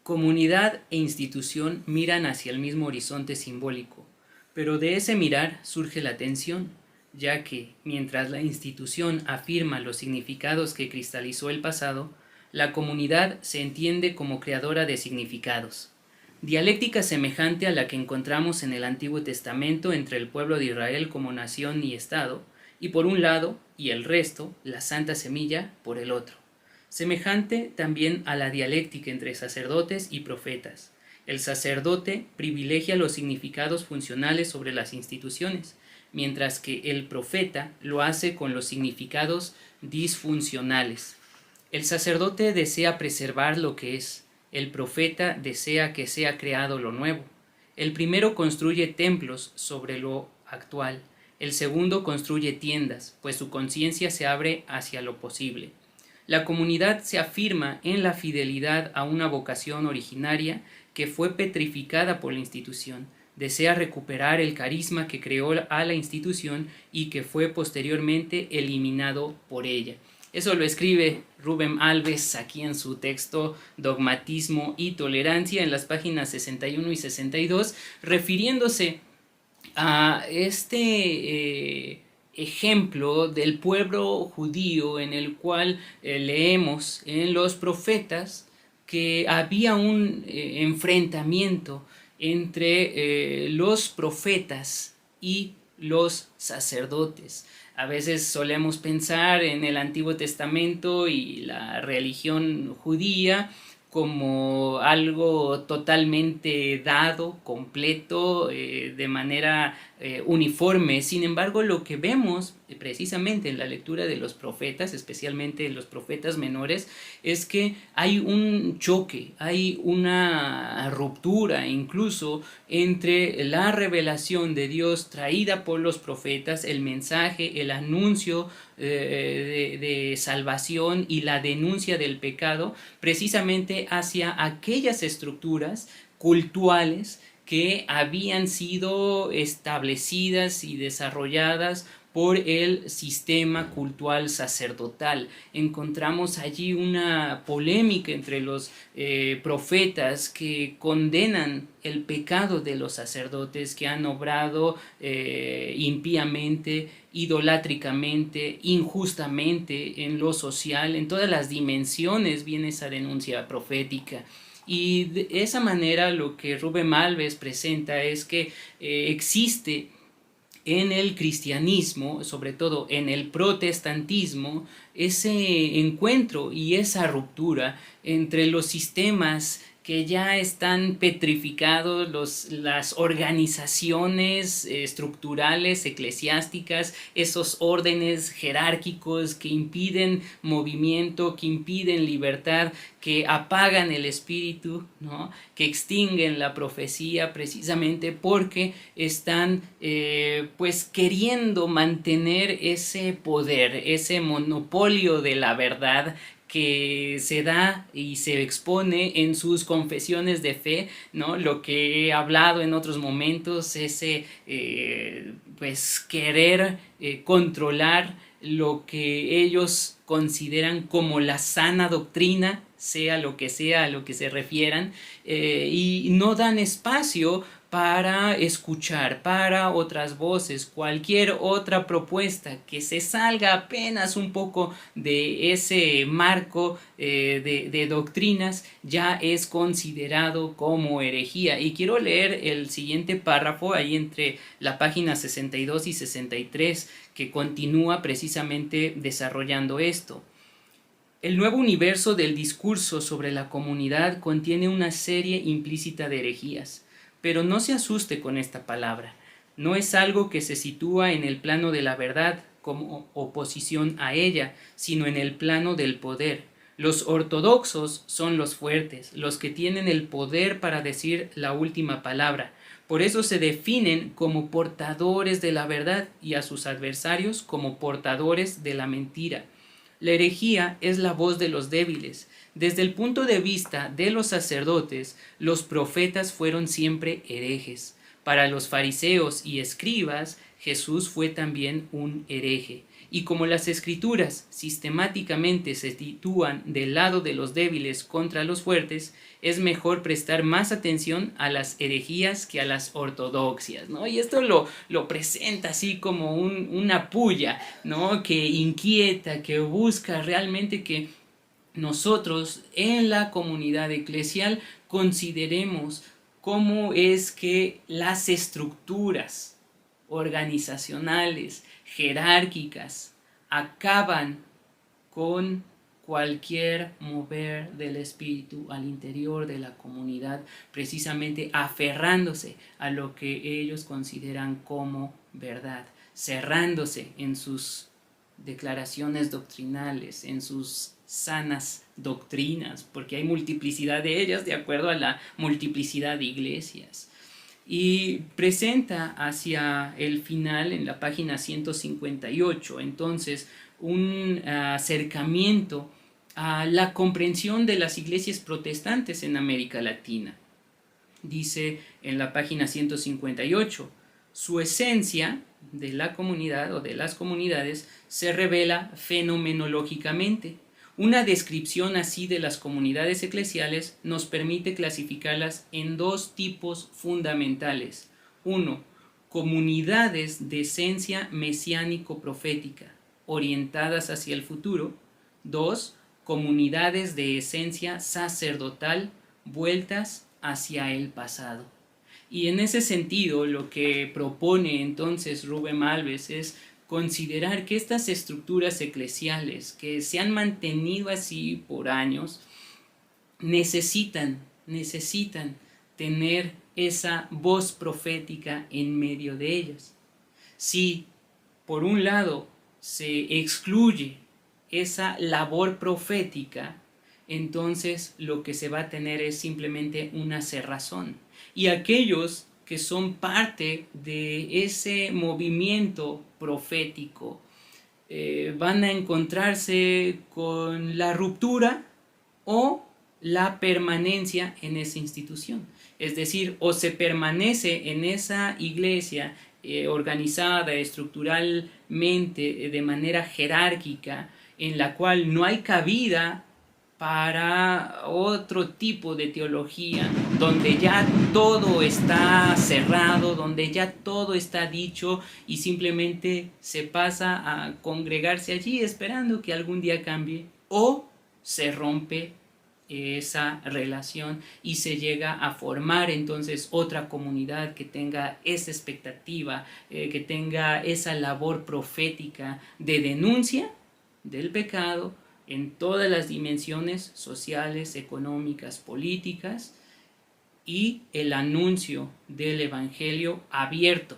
Comunidad e institución miran hacia el mismo horizonte simbólico, pero de ese mirar surge la tensión, ya que, mientras la institución afirma los significados que cristalizó el pasado, la comunidad se entiende como creadora de significados. Dialéctica semejante a la que encontramos en el Antiguo Testamento entre el pueblo de Israel como nación y Estado, y por un lado, y el resto, la Santa Semilla, por el otro. Semejante también a la dialéctica entre sacerdotes y profetas. El sacerdote privilegia los significados funcionales sobre las instituciones, mientras que el profeta lo hace con los significados disfuncionales. El sacerdote desea preservar lo que es, el profeta desea que sea creado lo nuevo. El primero construye templos sobre lo actual, el segundo construye tiendas, pues su conciencia se abre hacia lo posible. La comunidad se afirma en la fidelidad a una vocación originaria que fue petrificada por la institución. Desea recuperar el carisma que creó a la institución y que fue posteriormente eliminado por ella. Eso lo escribe Rubén Alves aquí en su texto Dogmatismo y Tolerancia en las páginas 61 y 62, refiriéndose a ejemplo del pueblo judío en el cual leemos en los profetas que había un enfrentamiento entre los profetas y los sacerdotes. A veces solemos pensar en el Antiguo Testamento y la religión judía como algo totalmente dado, completo, de manera uniforme. Sin embargo, lo que vemos precisamente en la lectura de los profetas, especialmente en los profetas menores, es que hay un choque, hay una ruptura incluso entre la revelación de Dios traída por los profetas, el mensaje, el anuncio de salvación y la denuncia del pecado, precisamente hacia aquellas estructuras cultuales que habían sido establecidas y desarrolladas por el sistema cultural sacerdotal. Encontramos allí una polémica entre los profetas que condenan el pecado de los sacerdotes que han obrado impíamente, idolátricamente, injustamente en lo social. En todas las dimensiones viene esa denuncia profética. Y de esa manera lo que Rubén Alves presenta es que existe en el cristianismo, sobre todo en el protestantismo, ese encuentro y esa ruptura entre los sistemas que ya están petrificados, las organizaciones estructurales, eclesiásticas, esos órdenes jerárquicos que impiden movimiento, que impiden libertad, que apagan el espíritu, ¿no? Que extinguen la profecía precisamente porque están pues queriendo mantener ese poder, ese monopolio de la verdad que se da y se expone en sus confesiones de fe, ¿no? Lo que he hablado en otros momentos, ese pues querer controlar lo que ellos consideran como la sana doctrina, sea a lo que se refieran, y no dan espacio para escuchar, para otras voces, cualquier otra propuesta que se salga apenas un poco de ese marco de doctrinas ya es considerado como herejía. Y quiero leer el siguiente párrafo ahí entre la página 62 y 63 que continúa precisamente desarrollando esto. El nuevo universo del discurso sobre la comunidad contiene una serie implícita de herejías. Pero no se asuste con esta palabra. No es algo que se sitúa en el plano de la verdad como oposición a ella, sino en el plano del poder. Los ortodoxos son los fuertes, los que tienen el poder para decir la última palabra. Por eso se definen como portadores de la verdad y a sus adversarios como portadores de la mentira. La herejía es la voz de los débiles. Desde el punto de vista de los sacerdotes, los profetas fueron siempre herejes. Para los fariseos y escribas, Jesús fue también un hereje. Y como las escrituras sistemáticamente se sitúan del lado de los débiles contra los fuertes, es mejor prestar más atención a las herejías que a las ortodoxias, ¿no? Y esto lo presenta así como una puya, ¿no? Que inquieta, que busca realmente que nosotros en la comunidad eclesial consideremos cómo es que las estructuras organizacionales, jerárquicas, acaban con cualquier mover del espíritu al interior de la comunidad, precisamente aferrándose a lo que ellos consideran como verdad, cerrándose en sus declaraciones doctrinales, en sus sanas doctrinas, porque hay multiplicidad de ellas de acuerdo a la multiplicidad de iglesias. Y presenta hacia el final, en la página 158, entonces un acercamiento a la comprensión de las iglesias protestantes en América Latina. Dice en la página 158, su esencia de la comunidad o de las comunidades se revela fenomenológicamente. Una descripción así de las comunidades eclesiales nos permite clasificarlas en dos tipos fundamentales. 1. Comunidades de esencia mesiánico-profética, orientadas hacia el futuro. 2. Comunidades de esencia sacerdotal, vueltas hacia el pasado. Y en ese sentido, lo que propone entonces Rubén Alves es considerar que estas estructuras eclesiales que se han mantenido así por años necesitan tener esa voz profética en medio de ellas. Si por un lado se excluye esa labor profética, entonces lo que se va a tener es simplemente una cerrazón. Y aquellos que son parte de ese movimiento profético van a encontrarse con la ruptura o la permanencia en esa institución. Es decir, o se permanece en esa iglesia organizada estructuralmente de manera jerárquica, en la cual no hay cabida para otro tipo de teología, donde ya todo está cerrado, donde ya todo está dicho y simplemente se pasa a congregarse allí esperando que algún día cambie, o se rompe esa relación y se llega a formar entonces otra comunidad que tenga esa expectativa, que tenga esa labor profética de denuncia del pecado en todas las dimensiones sociales, económicas, políticas, y el anuncio del evangelio abierto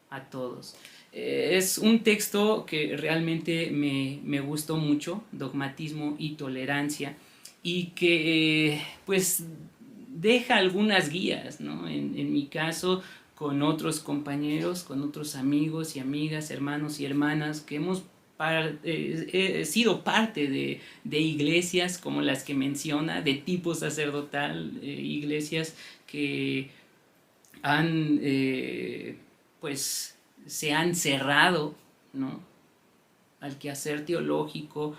a todos. Es un texto que realmente me gustó mucho, Dogmatismo y Tolerancia, y que pues deja algunas guías, ¿no? En mi caso, con otros compañeros, con otros amigos y amigas, hermanos y hermanas que hemos sido parte de iglesias como las que menciona, de tipo sacerdotal, iglesias que han, pues, se han cerrado, ¿no?, al quehacer teológico,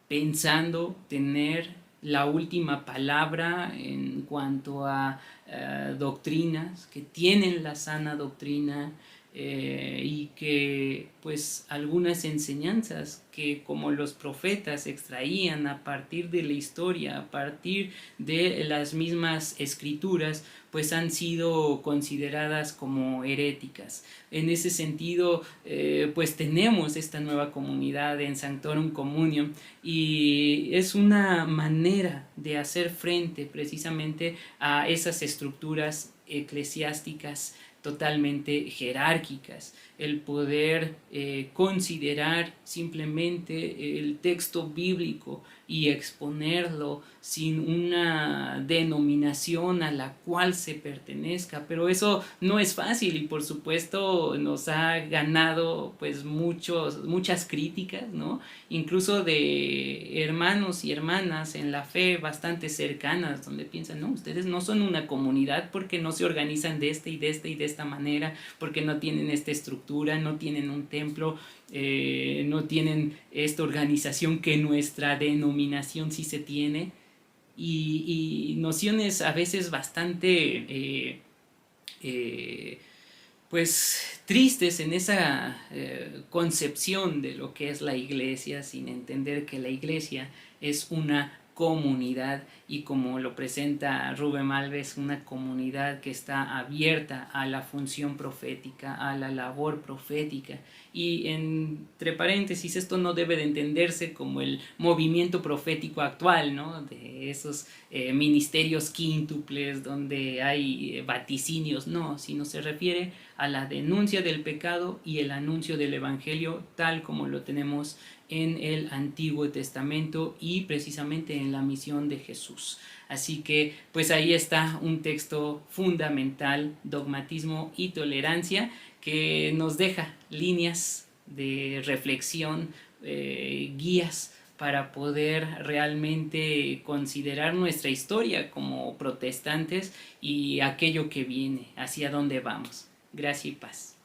pensando tener la última palabra en cuanto a doctrinas, que tienen la sana doctrina, y que pues algunas enseñanzas que como los profetas extraían a partir de la historia, a partir de las mismas escrituras, pues han sido consideradas como heréticas. En ese sentido, pues tenemos esta nueva comunidad en Sanctorum Communion, y es una manera de hacer frente precisamente a esas estructuras eclesiásticas totalmente jerárquicas, el poder considerar simplemente el texto bíblico y exponerlo sin una denominación a la cual se pertenezca, pero eso no es fácil y por supuesto nos ha ganado pues muchas críticas, ¿no?, incluso de hermanos y hermanas en la fe bastante cercanas, donde piensan, no, ustedes no son una comunidad porque no se organizan de esta y de esta y de esta manera, porque no tienen esta estructura estructura, no tienen un templo, no tienen esta organización que nuestra denominación sí se tiene, y nociones a veces bastante pues tristes en esa concepción de lo que es la iglesia, sin entender que la iglesia es una comunidad, y como lo presenta Rubén Alves, una comunidad que está abierta a la función profética, a la labor profética. Y entre paréntesis, esto no debe de entenderse como el movimiento profético actual, ¿no? De esos ministerios quíntuples donde hay vaticinios, no, sino se refiere a la denuncia del pecado y el anuncio del evangelio tal como lo tenemos en el Antiguo Testamento y precisamente en la misión de Jesús. Así que pues ahí está un texto fundamental, dogmatismo y tolerancia, que nos deja líneas de reflexión, guías para poder realmente considerar nuestra historia como protestantes y aquello que viene, hacia dónde vamos. Gracia y paz.